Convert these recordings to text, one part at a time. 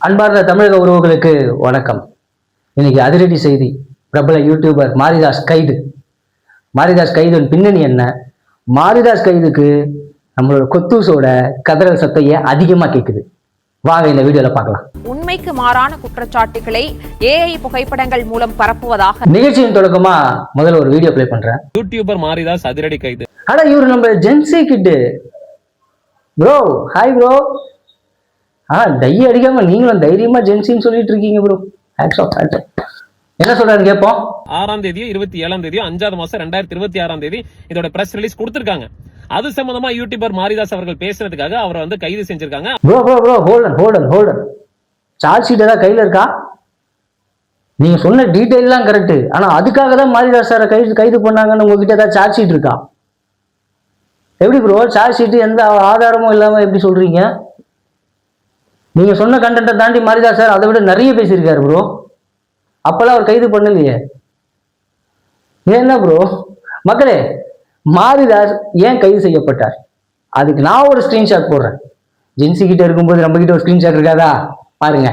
அன்பார்ந்த தமிழக உறவுகளுக்கு வணக்கம். இன்னைக்கு அதிரடி செய்தி. பிரபல யூடியூபர் மாரிதாஸ் கைது. மாரிதாஸ் கைதின் பின்னணி என்ன? மாரிதாஸ் கைதுக்கு நம்மளோட கொத்தூசோட கதறல் சத்தம் ஏன் அதிகமா கேட்குது? வாங்க இந்த வீடியோல பார்க்கலாம். உண்மைக்கு மாறான குற்றச்சாட்டுகளை ஏஐ புகைப்படங்கள் மூலம் பரப்புவதாக நிகழ்ச்சியின் தொடக்கமா முதல்ல ஒரு வீடியோ பிளே பண்றேன். யூடியூபர் மாரிதாஸ் அதிரடி கைது. ஆனா இவரு நம்ம ஜென்சி கிட்டு ப்ரோ. Hi bro. டை அடிக்காம நீங்களும் தைரியமா ஜென்சின்னு சொல்லிட்டு இருக்கீங்க ப்ரோ. என்ன சொல்றாரு கேட்போம். 6ஆம் தேதியோ 27ஆம் தேதியோ 5வது மாசம் 2026ஆம் தேதி இதோட பிரஸ் ரிலீஸ் கொடுத்திருக்காங்க. அது சம்பந்தமா யூடியூபர் மாரிதாஸ் அவர்கள் பேசுறதுக்காக அவரை வந்து கைது செஞ்சிருக்காங்க. ப்ரோ ஹோல்டன் சார்ஜ் ஷீட் ஏதாவது கையில இருக்கா? நீங்க சொன்ன டீடைல் எல்லாம் கரெக்ட். ஆனா அதுக்காக தான் மாரிதாஸ் சாரை கைது பண்ணாங்கன்னு உங்ககிட்ட ஏதாவது சார்ஜ் ஷீட் இருக்கா? எப்படி ப்ரோ சார்ஜ் ஷீட் எந்த ஆதாரமும் இல்லாம எப்படி சொல்றீங்க? நீங்க சொன்ன கண்டென்ட்டை தாண்டி மாரிதாஸ் சார் அதை விட நிறைய பேசியிருக்காரு ப்ரோ. அப்பெல்லாம் அவர் கைது பண்ணலையே. என்ன ப்ரோ? மக்களே, மாரிதாஸ் ஏன் கைது செய்யப்பட்டார்? அதுக்கு நான் ஒரு ஸ்கிரீன்ஷாட் போடுறேன். ஜென்சி கிட்ட இருக்கும்போது நம்ம கிட்ட ஒரு ஸ்கிரீன்ஷாட் இருக்காதா? பாருங்க.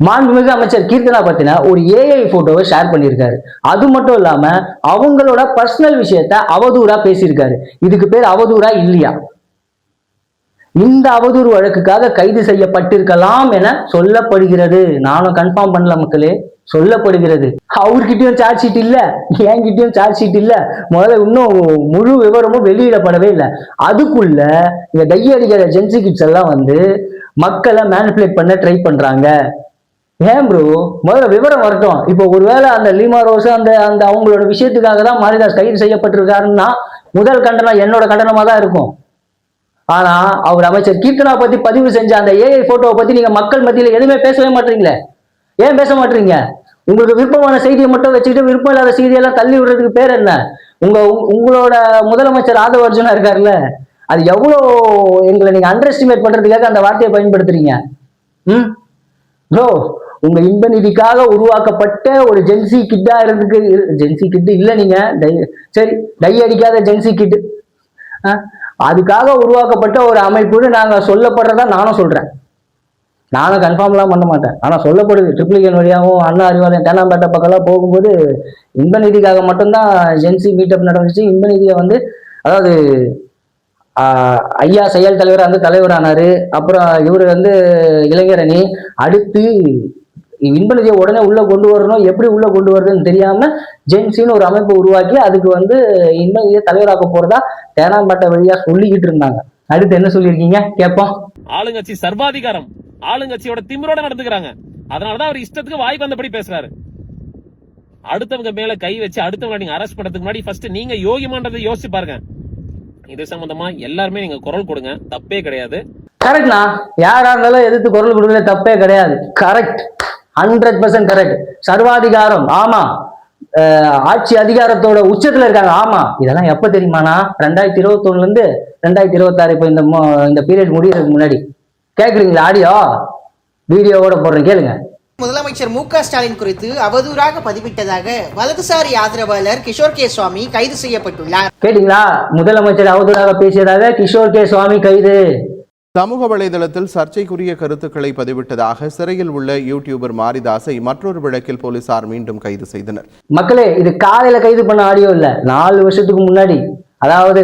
மாண்புமிகு அமைச்சர் கீர்த்தனா பத்தின ஒரு ஏஐ போட்டோவை ஷேர் பண்ணியிருக்காரு. அது மட்டும் இல்லாம அவங்களோட பர்சனல் விஷயத்த அவதூறா பேசியிருக்காரு. இதுக்கு பேர் அவதூறா இல்லையா? இந்த அவதூறு வழக்குக்காக கைது செய்யப்பட்டிருக்கலாம் என சொல்லப்படுகிறது. நானும் கன்ஃபார்ம் பண்ணல மக்களே, சொல்லப்படுகிறது. அவர்கிட்டயும் சார்ஜ் ஷீட் இல்ல, என்கிட்டயும் சார்ஜ் ஷீட் இல்ல. முதல்ல இன்னும் முழு விவரமும் வெளியிடப்படவே இல்லை. அதுக்குள்ள இந்த டை அடிக்கிற ஜென்சி கிட்ஸ் எல்லாம் வந்து மக்களை மேனிபுலேட் பண்ண ட்ரை பண்றாங்க. ஏன் ப்ரோ? முதல்ல விவரம் வரட்டும். இப்போ ஒருவேளை அந்த லீமா ரோஸ் அந்த அந்த அவங்களோட விஷயத்துக்காக தான் மாரிதாஸ் கைது செய்யப்பட்டிருக்காருன்னா முதல் கண்டனம் என்னோட கண்டனமா தான் இருக்கும். ஆனா அவர் அமைச்சர் கீர்த்தனா பத்தி பதிவு செஞ்ச அந்த ஏஐ போட்டோவை பத்தி நீங்க மக்கள் மத்தியில எதுவுமே பேசவே மாட்டீங்களே. ஏன் பேச மாட்டீங்க? உங்களுக்கு விருப்பமான செய்தியை மட்டும் வச்சுக்கிட்டு விருப்பம் இல்லாத செய்தியெல்லாம் தள்ளி விடுறதுக்கு பேர் என்ன? உங்களோட முதலமைச்சர் ஆதவ அர்ஜுனா இருக்காருல்ல, அது எவ்வளோ எங்களை நீங்க அண்டர் எஸ்டிமேட் பண்றதுக்காக அந்த வார்த்தையை பயன்படுத்துறீங்க. ப்ரோ, உங்க இன்ப நிதிக்காக உருவாக்கப்பட்ட ஒரு ஜென்சி கிட்டா இருந்துக்கு. ஜென்சி கிட்டு இல்ல நீங்க, சரி டை அடிக்காத ஜென்சி கிட்டு, அதுக்காக உருவாக்கப்பட்ட ஒரு அமைப்புன்னு நாங்க சொல்லப்படுறதா நானும் சொல்றேன். நானும் கன்ஃபார்ம்லாம் பண்ண மாட்டேன். ஆனா சொல்லப்படுது. ட்ரிபிளிகன் வழியாகவும் அண்ணா அறிவாலயம் தேனாம்பேட்டை பக்கம்லாம் போகும்போது இன்ப நிதிக்காக மட்டும்தான் ஜென்சி மீட்டப் நடந்துச்சு. இன்ப நிதியை வந்து அதாவது ஐயா செயல் தலைவர் வந்து தலைவரானாரு. அப்புறம் இவரு வந்து இளைஞரணி. அடுத்து இன்பநிதியை உடனே உள்ள கொண்டு வரணும். எப்படி உள்ள கொண்டு வருதுன்னு தெரியாம ஜென்சின்னு ஒரு அமைப்பு உருவாக்கி அதுக்கு வந்து இன்பநிதியை தலைவராக்க போறதா தேனாம்பேட்டை வழியா சொல்லிக்கிட்டு இருந்தாங்க. அடுத்து என்ன சொல்லியிருக்கீங்க கேட்போம். ஆளுங்கட்சி சர்வாதிகாரம், ஆளுங்கட்சியோட திமிரோட நடந்துக்கிறாங்க. அதனாலதான் அவர் இஷ்டத்துக்கு வாய்க்கு வந்தபடி பேசுறாரு. அடுத்தவங்க மேல கை வச்சு அடுத்தவங்க நீங்க அரெஸ்ட் பண்றதுக்கு முன்னாடி ஃபர்ஸ்ட் நீங்க யோகிமான்றதை யோசிச்சு பாருங்க. இது சம்பந்தமா எல்லாருமே நீங்க குரல் கொடுங்க, தப்பே கிடையாது. கரெக்ட்னா, யாரா இருந்தாலும் எதிர்த்து குரல் கொடுக்கல, தப்பே கிடையாது. Correct, 100% correct. சர்வாதிகாரம், ஆமா. ஆட்சி அதிகாரத்தோட உச்சத்துல இருக்காங்க, ஆமா. இதெல்லாம் எப்ப தெரியுமானா 2021 இருந்து 2026 இப்போ இந்த பீரியட் முடியறதுக்கு முன்னாடி. கேக்குறீங்களா? ஆடியோ வீடியோவோட போடுறேன், கேளுங்க. முதலமைச்சர் மு.க. ஸ்டாலின் குறித்து அவதூறாக பதிவிட்டதாக வலதுசாரி ஆதரவாளர் கிஷோர் கே சுவாமி கைது செய்யப்பட்டுள்ளார். கேட்டீங்களா? முதலமைச்சர் அவதூறாக பேசியதாக கிஷோர் கே சுவாமி கைது. சமூக வலைதளத்தில் சர்ச்சைக்குரிய கருத்துக்களை பதிவிட்டதாக சிறையில் உள்ள யூடியூபர் மாரிதாஸை மற்றொரு வழக்கில் போலீசார் மீண்டும் கைது செய்தனர். மக்களே, இது காலையில கைது பண்ண ஆடியோ இல்ல, 4 வருஷத்துக்கு முன்னாடி, அதாவது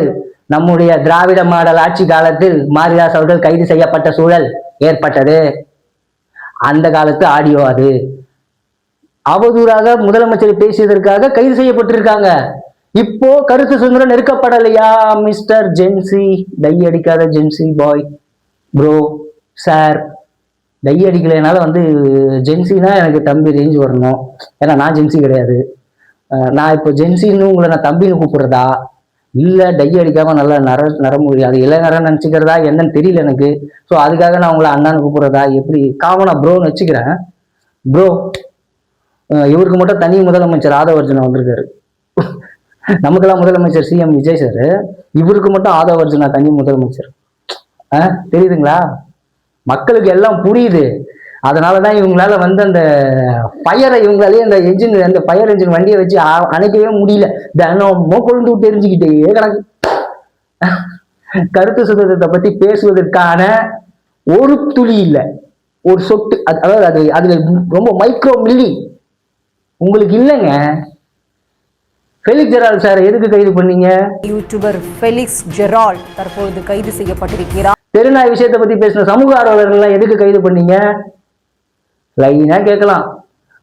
நம்முடைய திராவிட மாடல் ஆட்சி காலத்தில் மாரிதாஸ் அவர்கள் கைது செய்யப்பட்ட சூழல் ஏற்பட்டது. அந்த காலத்து ஆடியோ அது. அவதூறாக முதலமைச்சர் பேசியதற்காக கைது செய்யப்பட்டிருக்காங்க. இப்போ கருத்து சுதந்திரம் நெருக்கப்படலையா மிஸ்டர் ஜென்சி? டை அடிக்காத Gen Z boy bro sir. Tie அடிக்கலைனால வந்து ஜென்சினா எனக்கு தம்பி ரேஞ்ச் வரணும். ஏன்னா நான் ஜென்சி கிடையாது. நான் இப்போ ஜென்சின்னு உங்களை நான் தம்பின்னு கூப்பிடுறதா இல்ல டை அடிக்காம நல்லா நரம்பு அது இளைஞரன்னு நினைச்சுக்கிறதா என்னன்னு தெரியல எனக்கு. ஸோ அதுக்காக நான் உங்களை அண்ணான்னு கூப்பிடுறதா எப்படி காமனா ப்ரோன்னு வச்சுக்கிறேன். ப்ரோ, இவருக்கு மட்டும் தனி முதலமைச்சர் ஆதவ அர்ஜுனா வந்திருக்காரு. நமக்கெல்லாம் முதலமைச்சர் சிஎம் விஜய் சார், இவருக்கு மட்டும் ஆதவ அர்ஜுனா தனி முதலமைச்சர். தெரியுதுங்களா? மக்களுக்கு எல்லாம் புரியுது. அதனாலதான் இவங்களால வந்து அந்த ஃபயரை இவங்களாலே அந்த என்ஜின் அந்த ஃபயர் என்ஜின் வண்டியை வச்சு அணைக்கவே முடியல. தினமும் கொழுந்து விட்டு எரிஞ்சுக்கிட்டே கிடக்கு. கருத்து சுதந்திரத்தை பத்தி பேசுவதற்கான ஒரு துளி இல்லை, ஒரு சொட்டு, அதாவது அதுல ரொம்ப மைக்ரோ மில்லி உங்களுக்கு இல்லைங்க. ஃபெலிக்ஸ் ஜெரால்ட் சார் எதுக்கு கைது பண்ணீங்க? யூடியூபர் ஃபெலிக்ஸ் ஜெரால்ட் தற்பொழுது கைது செய்யப்பட்டிருக்கிறார். தெருநாய் விஷயத்தை பத்தி பேசின சமூக ஆர்வலர்கள் எதுக்கு கைது பண்ணீங்க? லைனா கேட்கலாம்,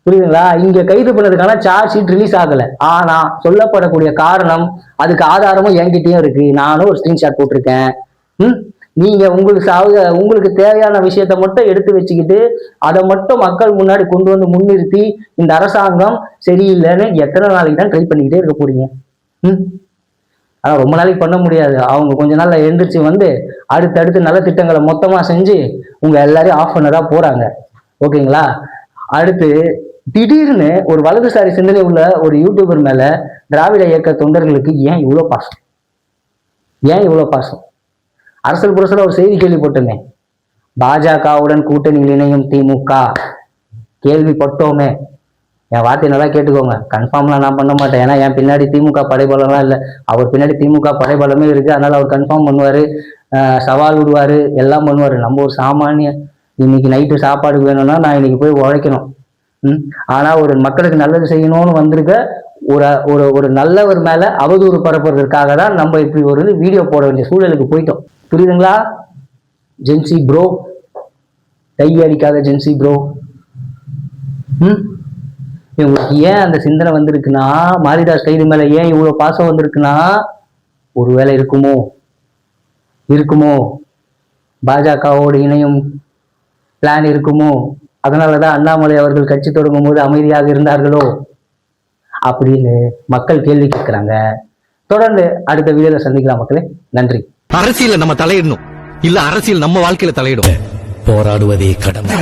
புரியுதுங்களா? இங்க கைது பண்ணதுக்கான சார்ஜ் ஷீட் ரிலீஸ் ஆகல. ஆனா சொல்லப்படக்கூடிய காரணம், அதுக்கு ஆதாரமும் என்கிட்டயும் இருக்கு. நானும் ஒரு ஸ்கிரீன்ஷாட் போட்டிருக்கேன். நீங்க உங்களுக்கு தேவையான விஷயத்த மட்டும் எடுத்து வச்சுக்கிட்டு அதை மட்டும் மக்கள் முன்னாடி கொண்டு வந்து முன்னிறுத்தி இந்த அரசாங்கம் சரியில்லைன்னு எத்தனை நாளைக்கு தான் ட்ரை பண்ணிக்கிட்டே இருக்க போறீங்க? ஆனா ரொம்ப நாளைக்கு பண்ண முடியாது. அவங்க கொஞ்ச நாள்ல எழுந்திரிச்சு வந்து அடுத்தடுத்து நல்ல திட்டங்களை மொத்தமா செஞ்சு உங்க எல்லாரையும் ஆஃப் பண்ணதான் போறாங்க. ஓகேங்களா? அடுத்து திடீர்னு ஒரு வலதுசாரி சிந்தனை உள்ள ஒரு யூடியூபர் மேல திராவிட இயக்க தொண்டர்களுக்கு ஏன் இவ்வளவு பாசம்? ஏன் இவ்வளவு பாசம்? அரசியல் புரசல ஒரு செய்தி கேள்விப்பட்டோமே, பாஜகவுடன் கூட்டணியில் இணையும் திமுக. கேள்விப்பட்டோமே. என் வார்த்தையை நல்லா கேட்டுக்கோங்க. கன்ஃபார்ம்லாம் நான் பண்ண மாட்டேன். ஏன்னா என் பின்னாடி திமுக படைபலம்லாம் இல்லை. அவர் பின்னாடி திமுக படைபலமே இருக்கு. அதனால அவர் கன்ஃபார்ம் பண்ணுவாரு, சவால் விடுவாரு, எல்லாம் பண்ணுவாரு. நம்ம ஒரு சாமானிய, இன்னைக்கு நைட்டு சாப்பாடுக்கு வேணும்னா நான் இன்னைக்கு போய் உழைக்கணும். ஆனா ஒரு மக்களுக்கு நல்லது செய்யணும்னு வந்திருக்க ஒரு நல்லவர் மேல அவதூறு பரப்புறதுக்காக தான் நம்ம இப்படி ஒரு வீடியோ போட வேண்டிய சூழலுக்கு போயிட்டோம். புரியுதுங்களா? ஜென்சி ப்ரோ, கை அடிக்காத ஜென்சி ப்ரோ. இவங்களுக்கு ஏன் அந்த சிந்தனை வந்திருக்குன்னா, மாரிதாஸ் கைது மேல ஏன் இவ்வளவு பாசம் வந்திருக்குன்னா, ஒருவேளை இருக்குமோ பாஜகவோடு இணையும் பிளான் இருக்குமோ? அதனாலதான் அண்ணாமலை அவர்கள் கட்சி தொடங்கும் போது அமைதியாக இருந்தார்களோ அப்படின்னு மக்கள் கேள்வி கேட்கிறாங்க. தொடர்ந்து அடுத்த வீடியோல சந்திக்கலாம் மக்களே. நன்றி. அரசியல நம்ம தலையிடணும், இல்ல அரசியல் நம்ம வாழ்க்கையில தலையிடும். போராடுவதே கடமை.